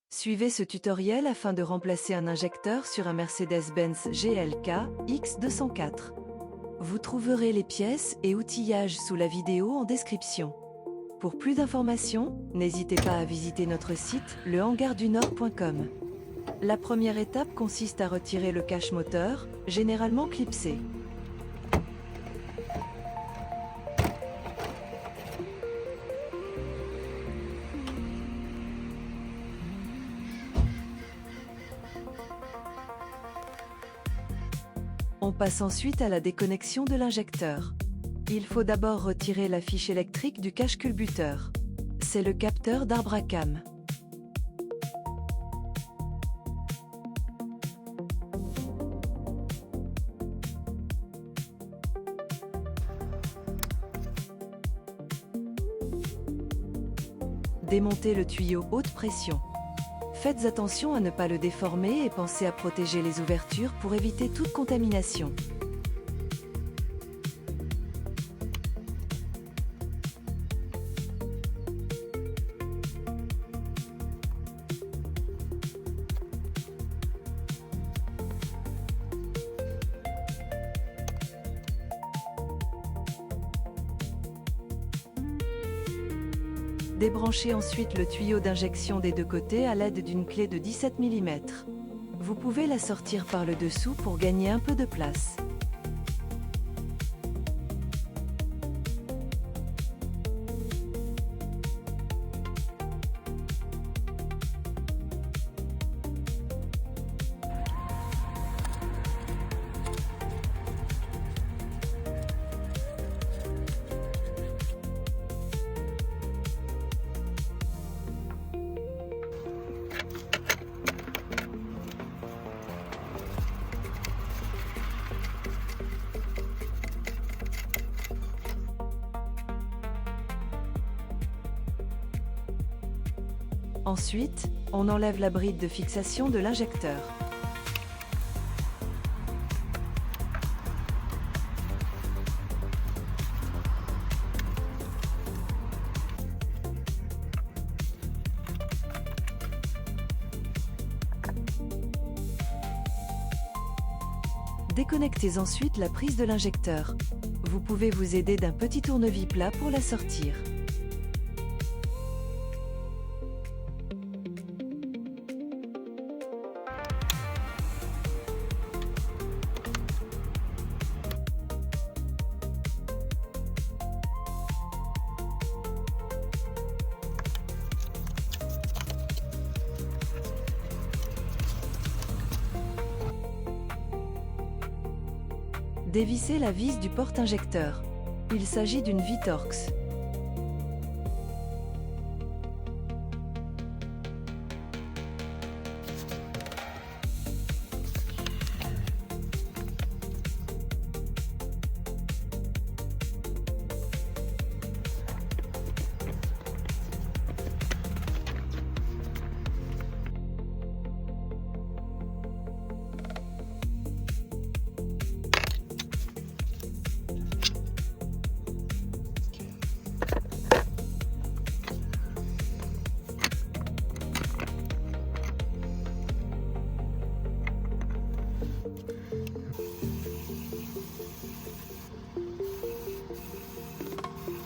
Suivez ce tutoriel afin de remplacer un injecteur sur un Mercedes-Benz GLK X204. Vous trouverez les pièces et outillages sous la vidéo en description. Pour plus d'informations, n'hésitez pas à visiter notre site lehangardunord.com. La première étape consiste à retirer le cache moteur, généralement clipsé. On passe ensuite à la déconnexion de l'injecteur. Il faut d'abord retirer la fiche électrique du cache culbuteur. C'est le capteur d'arbre à cam. Démontez le tuyau haute pression. Faites attention à ne pas le déformer et pensez à protéger les ouvertures pour éviter toute contamination. Débranchez ensuite le tuyau d'injection des deux côtés à l'aide d'une clé de 17 mm. Vous pouvez la sortir par le dessous pour gagner un peu de place. Ensuite, on enlève la bride de fixation de l'injecteur. Déconnectez ensuite la prise de l'injecteur. Vous pouvez vous aider d'un petit tournevis plat pour la sortir. Dévissez la vis du porte-injecteur. Il s'agit d'une vis Torx.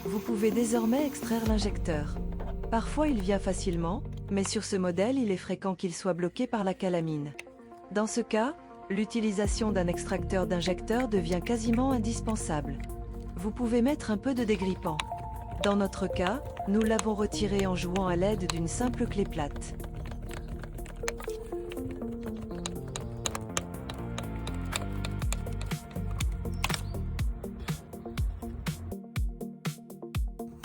Vous pouvez désormais extraire l'injecteur. Parfois il vient facilement, mais sur ce modèle il est fréquent qu'il soit bloqué par la calamine. Dans ce cas, l'utilisation d'un extracteur d'injecteur devient quasiment indispensable. Vous pouvez mettre un peu de dégrippant. Dans notre cas, nous l'avons retiré en jouant à l'aide d'une simple clé plate.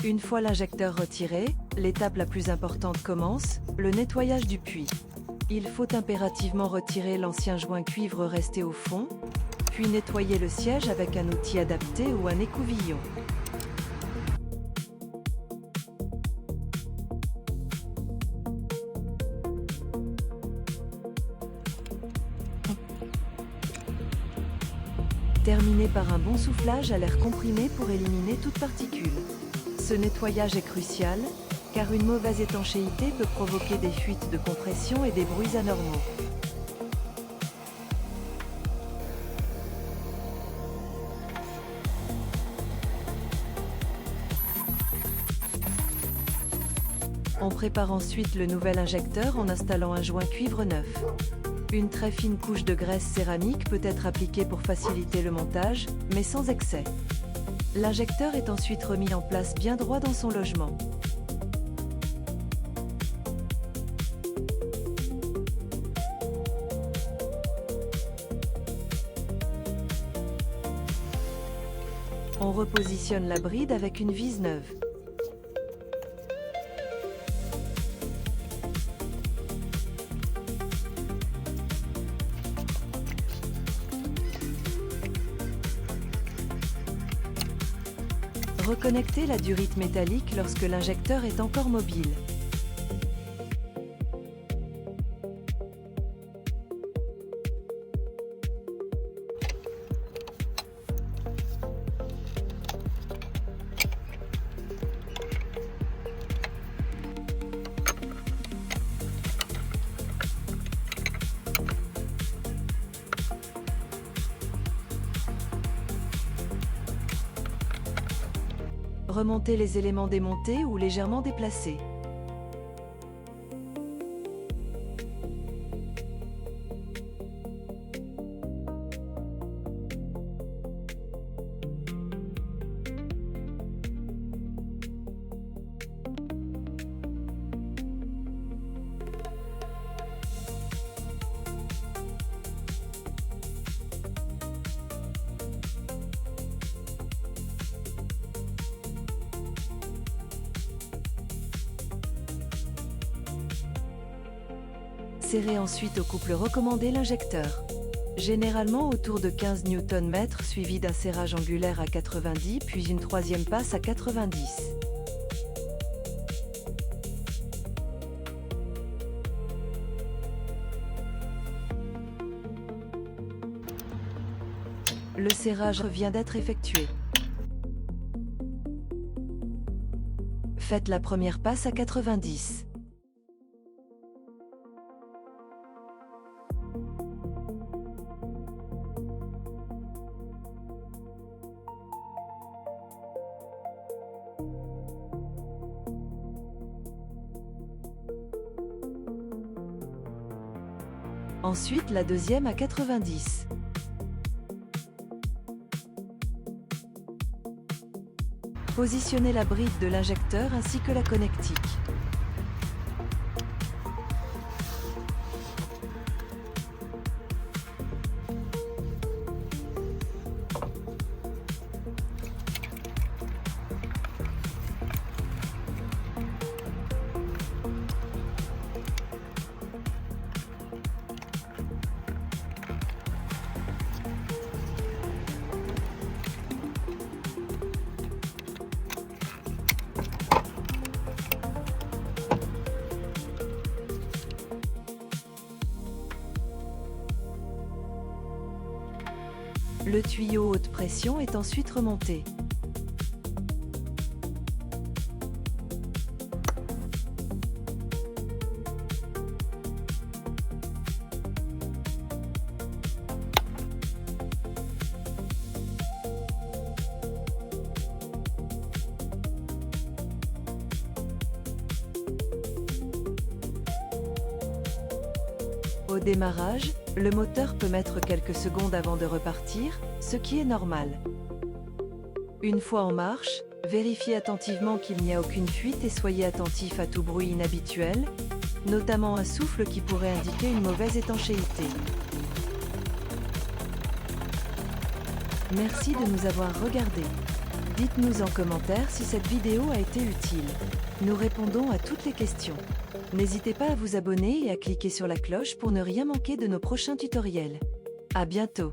Une fois l'injecteur retiré, l'étape la plus importante commence, le nettoyage du puits. Il faut impérativement retirer l'ancien joint cuivre resté au fond, puis nettoyer le siège avec un outil adapté ou un écouvillon. Terminez par un bon soufflage à l'air comprimé pour éliminer toute particule. Ce nettoyage est crucial, car une mauvaise étanchéité peut provoquer des fuites de compression et des bruits anormaux. On prépare ensuite le nouvel injecteur en installant un joint cuivre neuf. Une très fine couche de graisse céramique peut être appliquée pour faciliter le montage, mais sans excès. L'injecteur est ensuite remis en place bien droit dans son logement. On repositionne la bride avec une vis neuve. Reconnectez la durite métallique lorsque l'injecteur est encore mobile. Remontez les éléments démontés ou légèrement déplacés. Serrez ensuite au couple recommandé l'injecteur. Généralement autour de 15 Nm suivi d'un serrage angulaire à 90 puis une troisième passe à 90. Le serrage vient d'être effectué. Faites la première passe à 90. Ensuite la deuxième à 90. Positionnez la bride de l'injecteur ainsi que la connectique. Le tuyau haute pression est ensuite remonté. Au démarrage, le moteur peut mettre quelques secondes avant de repartir, ce qui est normal. Une fois en marche, vérifiez attentivement qu'il n'y a aucune fuite et soyez attentif à tout bruit inhabituel, notamment un souffle qui pourrait indiquer une mauvaise étanchéité. Merci de nous avoir regardés. Dites-nous en commentaire si cette vidéo a été utile. Nous répondons à toutes les questions. N'hésitez pas à vous abonner et à cliquer sur la cloche pour ne rien manquer de nos prochains tutoriels. À bientôt!